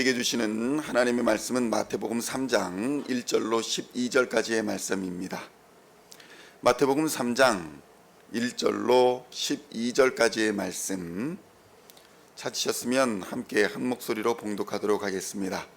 우리에게 주시는 하나님의 말씀은 마태복음 3장 1절로 12절까지의 말씀입니다. 마태복음 3장 1절로 12절까지의 말씀 찾으셨으면 함께 한 목소리로 봉독하도록 하겠습니다.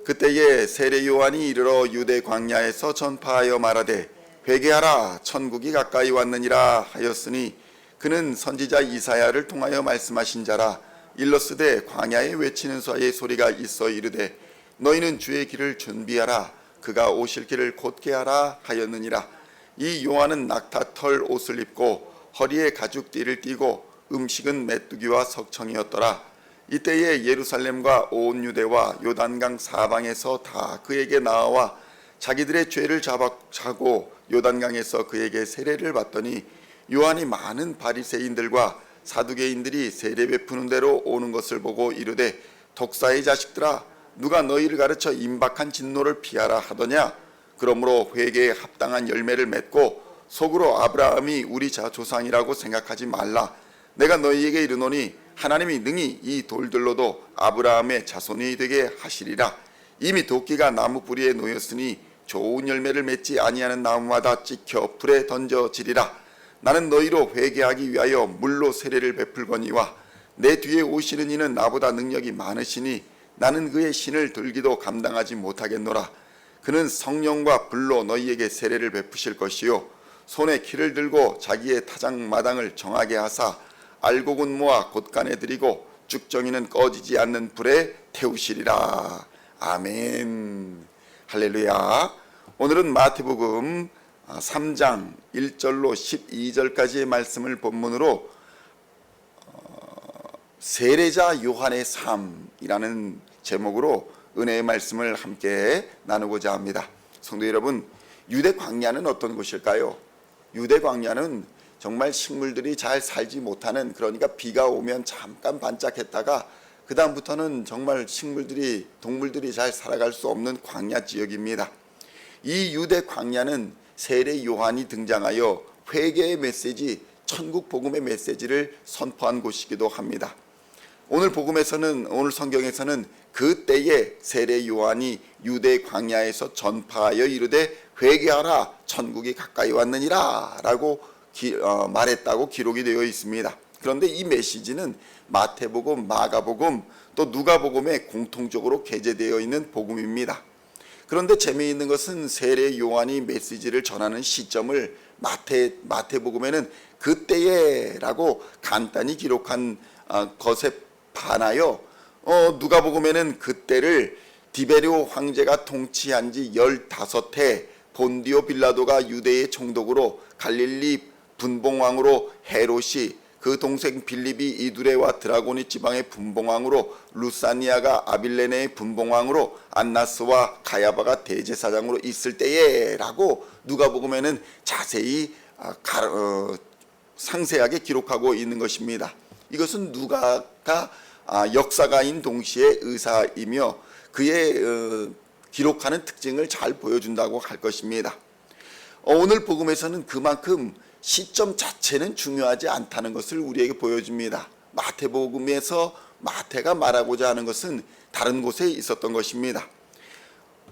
그때에 세례 요한이 이르러 유대 광야에서 전파하여 말하되 회개하라 천국이 가까이 왔느니라 하였으니 그는 선지자 이사야를 통하여 말씀하신 자라. 일러스되 광야에 외치는 자의 소리가 있어 이르되 너희는 주의 길을 준비하라 그가 오실 길을 곧게 하라 하였느니라. 이 요한은 낙타털 옷을 입고 허리에 가죽띠를 띠고 음식은 메뚜기와 석청이었더라. 이때에 예루살렘과 온 유대와 요단강 사방에서 다 그에게 나와 자기들의 죄를 자고 요단강에서 그에게 세례를 받더니 요한이 많은 바리새인들과 사두개인들이 세례 베푸는 대로 오는 것을 보고 이르되 독사의 자식들아 누가 너희를 가르쳐 임박한 진노를 피하라 하더냐. 그러므로 회개에 합당한 열매를 맺고 속으로 아브라함이 우리 조상이라고 생각하지 말라. 내가 너희에게 이르노니 하나님이 능히 이 돌들로도 아브라함의 자손이 되게 하시리라. 이미 도끼가 나무 뿌리에 놓였으니 좋은 열매를 맺지 아니하는 나무마다 찍혀 불에 던져지리라. 나는 너희로 회개하기 위하여 물로 세례를 베풀거니와 내 뒤에 오시는 이는 나보다 능력이 많으시니 나는 그의 신을 들기도 감당하지 못하겠노라. 그는 성령과 불로 너희에게 세례를 베푸실 것이요 손에 키를 들고 자기의 타작마당을 정하게 하사 알곡은 모아 곳간에 들이고 쭉정이는 꺼지지 않는 불에 태우시리라. 아멘. 할렐루야. 오늘은 마태복음 3장 1절로 12절까지의 말씀을 본문으로 세례자 요한의 삶이라는 제목으로 은혜의 말씀을 함께 나누고자 합니다. 성도 여러분, 유대 광야는 어떤 곳일까요? 유대 광야는 정말 식물들이 잘 살지 못하는, 그러니까 비가 오면 잠깐 반짝했다가 그 다음부터는 정말 식물들이, 동물들이 잘 살아갈 수 없는 광야 지역입니다. 이 유대 광야는 세례 요한이 등장하여 회개의 메시지, 천국 복음의 메시지를 선포한 곳이기도 합니다. 오늘 성경에서는 그때에 세례 요한이 유대 광야에서 전파하여 이르되 회개하라 천국이 가까이 왔느니라 라고 말했다고 기록이 되어 있습니다. 그런데 이 메시지는 마태복음, 마가복음, 또 누가복음에 공통적으로 게재되어 있는 복음입니다. 그런데 재미있는 것은 세례 요한이 메시지를 전하는 시점을 마태복음에는 그때에라고 간단히 기록한 것에 반하여 누가복음에는 그때를 디베리오 황제가 통치한 지 15해 본디오 빌라도가 유대의 총독으로, 갈릴리 분봉왕으로 헤롯이, 그 동생 빌립이 이두레와 드라고니 지방의 분봉왕으로, 루사니아가 아빌레네의 분봉왕으로, 안나스와 가야바가 대제사장으로 있을 때에라고 누가복음에는 자세히 상세하게 기록하고 있는 것입니다. 이것은 누가가 역사가인 동시에 의사이며 그의 기록하는 특징을 잘 보여준다고 할 것입니다. 오늘 복음에서는 그만큼 시점 자체는 중요하지 않다는 것을 우리에게 보여줍니다. 마태복음에서 마태가 말하고자 하는 것은 다른 곳에 있었던 것입니다.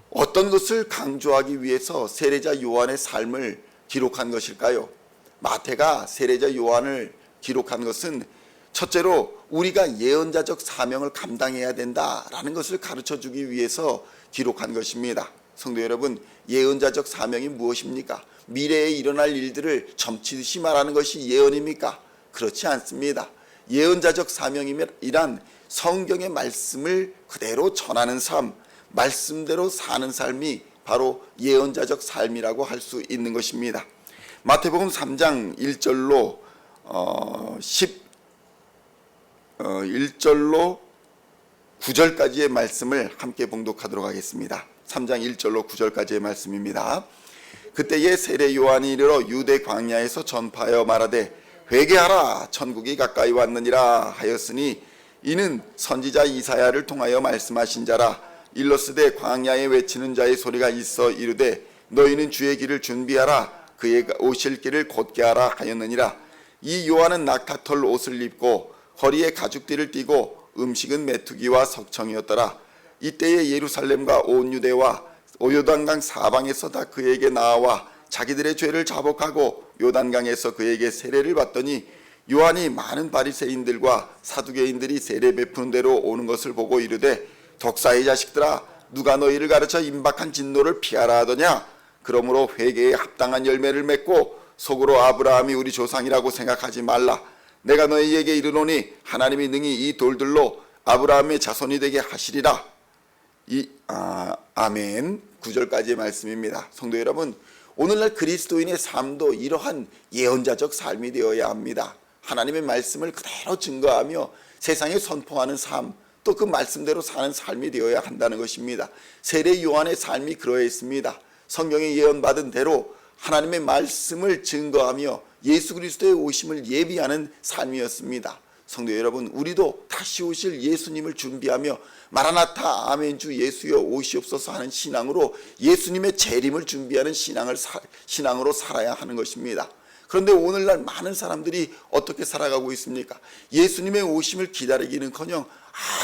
어떤 것을 강조하기 위해서 세례자 요한의 삶을 기록한 것일까요? 마태가 세례자 요한을 기록한 것은 첫째로 우리가 예언자적 사명을 감당해야 된다라는 것을 가르쳐주기 위해서 기록한 것입니다. 성도 여러분, 예언자적 사명이 무엇입니까? 미래에 일어날 일들을 점치듯이 말하는 것이 예언입니까? 그렇지 않습니다. 예언자적 사명이란 성경의 말씀을 그대로 전하는 삶, 말씀대로 사는 삶이 바로 예언자적 삶이라고 할 수 있는 것입니다. 마태복음 3장 1절로 1절로 9절까지의 말씀을 함께 봉독하도록 하겠습니다. 3장 1절로 9절까지의 말씀입니다. 그때에 세례 요한이 이르러 유대 광야에서 전파하여 말하되 회개하라 천국이 가까이 왔느니라 하였으니 이는 선지자 이사야를 통하여 말씀하신 자라. 일러스되 광야에 외치는 자의 소리가 있어 이르되 너희는 주의 길을 준비하라 그의 오실 길을 곧게 하라 하였느니라. 이 요한은 낙타털 옷을 입고 허리에 가죽띠를 띠고 음식은 메뚜기와 석청이었더라. 이때에 예루살렘과 온 유대와 요단강 사방에서 다 그에게 나와 자기들의 죄를 자복하고 요단강에서 그에게 세례를 받더니 요한이 많은 바리새인들과 사두개인들이 세례 베푸는 대로 오는 것을 보고 이르되 독사의 자식들아 누가 너희를 가르쳐 임박한 진노를 피하라 하더냐. 그러므로 회개에 합당한 열매를 맺고 속으로 아브라함이 우리 조상이라고 생각하지 말라. 내가 너희에게 이르노니 하나님이 능히 이 돌들로 아브라함의 자손이 되게 하시리라. 아멘. 9절까지의 말씀입니다. 성도 여러분, 오늘날 그리스도인의 삶도 이러한 예언자적 삶이 되어야 합니다. 하나님의 말씀을 그대로 증거하며 세상에 선포하는 삶, 또 그 말씀대로 사는 삶이 되어야 한다는 것입니다. 세례 요한의 삶이 그러했습니다. 성경에 예언받은 대로 하나님의 말씀을 증거하며 예수 그리스도의 오심을 예비하는 삶이었습니다. 성도 여러분, 우리도 다시 오실 예수님을 준비하며 마라나타 아멘 주 예수여 오시옵소서 하는 신앙으로 예수님의 재림을 준비하는 신앙으로 살아야 하는 것입니다. 그런데 오늘날 많은 사람들이 어떻게 살아가고 있습니까? 예수님의 오심을 기다리기는커녕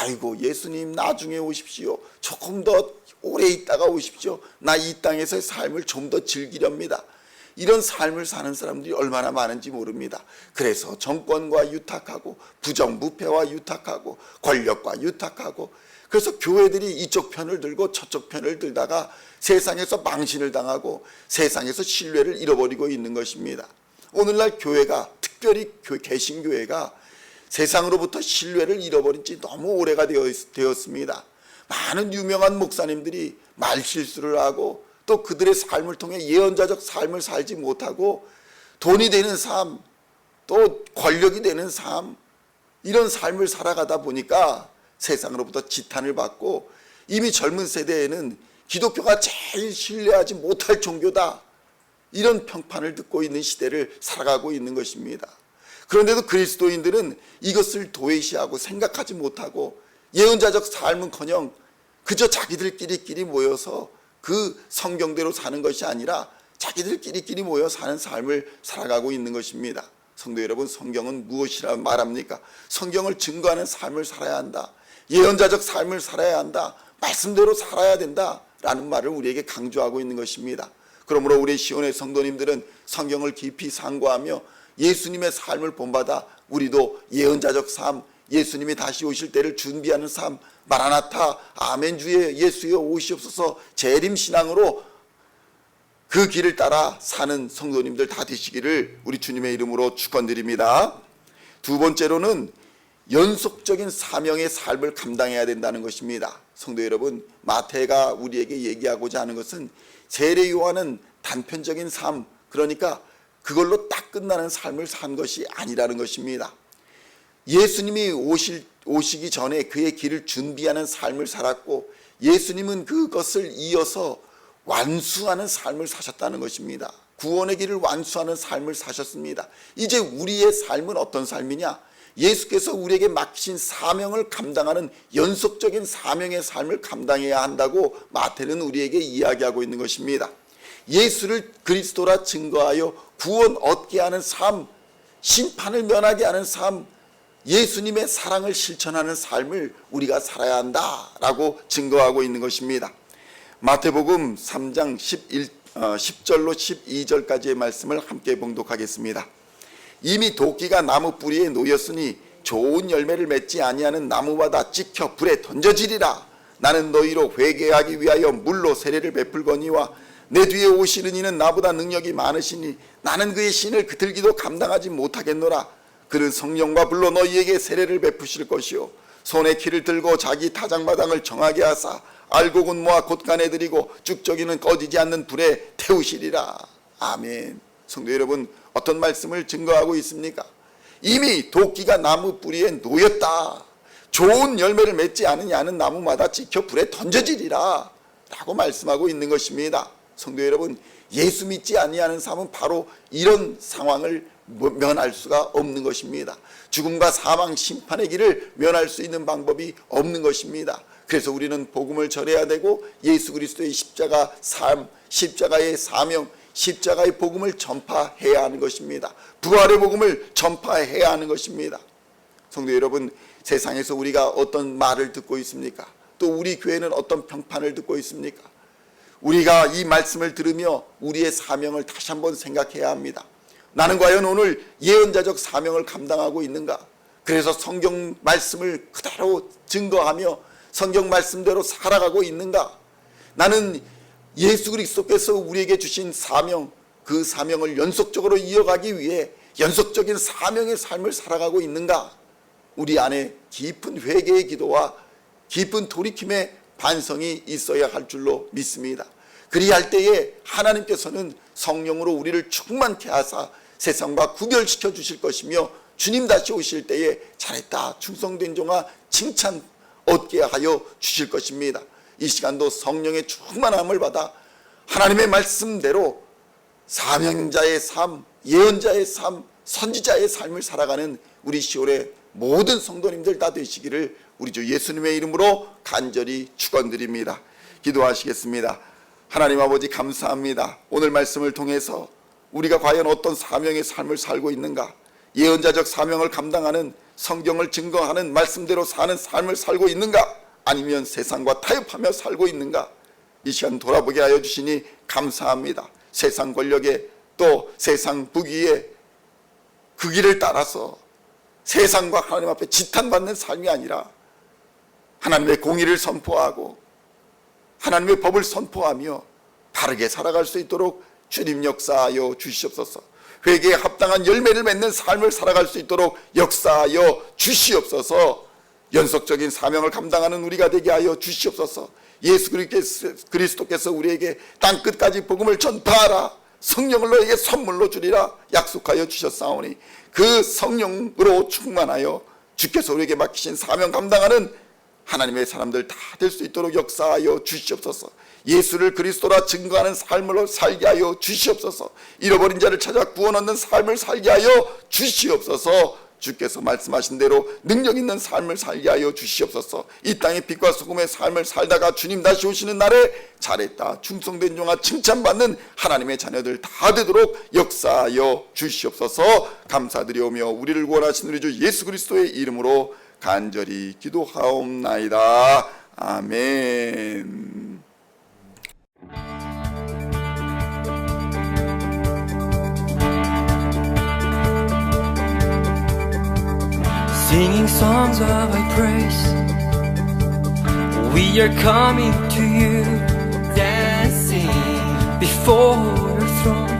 아이고 예수님 나중에 오십시오. 조금 더 오래 있다가 오십시오. 나 이 땅에서의 삶을 좀 더 즐기렵니다. 이런 삶을 사는 사람들이 얼마나 많은지 모릅니다. 그래서 정권과 유탁하고 부정부패와 유탁하고 권력과 유탁하고 그래서 교회들이 이쪽 편을 들고 저쪽 편을 들다가 세상에서 망신을 당하고 세상에서 신뢰를 잃어버리고 있는 것입니다. 오늘날 교회가 특별히 개신교회가 세상으로부터 신뢰를 잃어버린 지 너무 오래가 되었습니다. 많은 유명한 목사님들이 말실수를 하고 또 그들의 삶을 통해 예언자적 삶을 살지 못하고 돈이 되는 삶, 또 권력이 되는 삶, 이런 삶을 살아가다 보니까 세상으로부터 지탄을 받고 이미 젊은 세대에는 기독교가 제일 신뢰하지 못할 종교다, 이런 평판을 듣고 있는 시대를 살아가고 있는 것입니다. 그런데도 그리스도인들은 이것을 도외시하고 생각하지 못하고 예언자적 삶은커녕 그저 자기들끼리 모여서 그 성경대로 사는 것이 아니라 자기들끼리 모여 사는 삶을 살아가고 있는 것입니다. 성도 여러분, 성경은 무엇이라 말합니까? 성경을 증거하는 삶을 살아야 한다. 예언자적 삶을 살아야 한다. 말씀대로 살아야 된다 라는 말을 우리에게 강조하고 있는 것입니다. 그러므로 우리 시온의 성도님들은 성경을 깊이 상고하며 예수님의 삶을 본받아 우리도 예언자적 삶, 예수님이 다시 오실 때를 준비하는 삶, 마라나타 아멘 주의 예수여 오시옵소서 재림신앙으로 그 길을 따라 사는 성도님들 다 되시기를 우리 주님의 이름으로 축원드립니다. 두 번째로는 연속적인 사명의 삶을 감당해야 된다는 것입니다. 성도 여러분, 마태가 우리에게 얘기하고자 하는 것은 세례 요한은 단편적인 삶, 그러니까 그걸로 딱 끝나는 삶을 산 것이 아니라는 것입니다. 예수님이 오시기 전에 그의 길을 준비하는 삶을 살았고 예수님은 그것을 이어서 완수하는 삶을 사셨다는 것입니다. 구원의 길을 완수하는 삶을 사셨습니다. 이제 우리의 삶은 어떤 삶이냐? 예수께서 우리에게 맡기신 사명을 감당하는 연속적인 사명의 삶을 감당해야 한다고 마태는 우리에게 이야기하고 있는 것입니다. 예수를 그리스도라 증거하여 구원 얻게 하는 삶, 심판을 면하게 하는 삶, 예수님의 사랑을 실천하는 삶을 우리가 살아야 한다라고 증거하고 있는 것입니다. 마태복음 3장 10절로 12절까지의 말씀을 함께 봉독하겠습니다. 이미 도끼가 나무 뿌리에 놓였으니 좋은 열매를 맺지 아니하는 나무마다 찍혀 불에 던져지리라. 나는 너희로 회개하기 위하여 물로 세례를 베풀거니와 내 뒤에 오시는 이는 나보다 능력이 많으시니 나는 그의 신을 들기도 감당하지 못하겠노라. 그는 성령과 불로 너희에게 세례를 베푸실 것이요 손에 키를 들고 자기 타작마당을 정하게 하사 알곡은 모아 곳간에 들이고 쭉저기는 꺼지지 않는 불에 태우시리라. 아멘. 성도 여러분, 어떤 말씀을 증거하고 있습니까? 이미 도끼가 나무 뿌리에 놓였다. 좋은 열매를 맺지 않으냐는 나무마다 찍혀 불에 던져지리라 라고 말씀하고 있는 것입니다. 성도 여러분, 예수 믿지 아니하는 삶은 바로 이런 상황을 면할 수가 없는 것입니다. 죽음과 사망 심판의 길을 면할 수 있는 방법이 없는 것입니다. 그래서 우리는 복음을 전해야 되고 예수 그리스도의 십자가 삶, 십자가의 사명, 십자가의 복음을 전파해야 하는 것입니다. 부활의 복음을 전파해야 하는 것입니다. 성도 여러분, 세상에서 우리가 어떤 말을 듣고 있습니까? 또 우리 교회는 어떤 평판을 듣고 있습니까? 우리가 이 말씀을 들으며 우리의 사명을 다시 한번 생각해야 합니다. 나는 과연 오늘 예언자적 사명을 감당하고 있는가? 그래서 성경 말씀을 그대로 증거하며 성경 말씀대로 살아가고 있는가? 나는 예수 그리스도께서 우리에게 주신 사명, 그 사명을 연속적으로 이어가기 위해 연속적인 사명의 삶을 살아가고 있는가? 우리 안에 깊은 회개의 기도와 깊은 돌이킴의 반성이 있어야 할 줄로 믿습니다. 그리할 때에 하나님께서는 성령으로 우리를 충만케 하사 세상과 구별시켜 주실 것이며 주님 다시 오실 때에 잘했다 충성된 종아 칭찬 얻게 하여 주실 것입니다. 이 시간도 성령의 충만함을 받아 하나님의 말씀대로 사명자의 삶, 예언자의 삶, 선지자의 삶을 살아가는 우리 시올의 모든 성도님들 다 되시기를 우리 주 예수님의 이름으로 간절히 축원드립니다. 기도하시겠습니다. 하나님 아버지 감사합니다. 오늘 말씀을 통해서 우리가 과연 어떤 사명의 삶을 살고 있는가, 예언자적 사명을 감당하는 성경을 증거하는 말씀대로 사는 삶을 살고 있는가, 아니면 세상과 타협하며 살고 있는가, 이 시간 돌아보게 하여 주시니 감사합니다. 세상 권력에 또 세상 부귀에 그 길을 따라서 세상과 하나님 앞에 지탄받는 삶이 아니라 하나님의 공의를 선포하고 하나님의 법을 선포하며 바르게 살아갈 수 있도록 주님 역사하여 주시옵소서. 회개에 합당한 열매를 맺는 삶을 살아갈 수 있도록 역사하여 주시옵소서. 연속적인 사명을 감당하는 우리가 되게 하여 주시옵소서. 예수 그리스도께서 우리에게 땅끝까지 복음을 전파하라, 성령을 너에게 선물로 주리라 약속하여 주셨사오니 그 성령으로 충만하여 주께서 우리에게 맡기신 사명 감당하는 하나님의 사람들 다 될 수 있도록 역사하여 주시옵소서. 예수를 그리스도라 증거하는 삶으로 살게 하여 주시옵소서. 잃어버린 자를 찾아 구원 얻는 삶을 살게 하여 주시옵소서. 주께서 말씀하신 대로 능력 있는 삶을 살게 하여 주시옵소서. 이 땅의 빛과 소금의 삶을 살다가 주님 다시 오시는 날에 잘했다 충성된 종아 칭찬받는 하나님의 자녀들 다 되도록 역사하여 주시옵소서. 감사드리오며 우리를 구원하신 우리 주 예수 그리스도의 이름으로 간절히 기도하옵나이다. 아멘. Singing songs of thy praise, we are coming to you, dancing before your throne.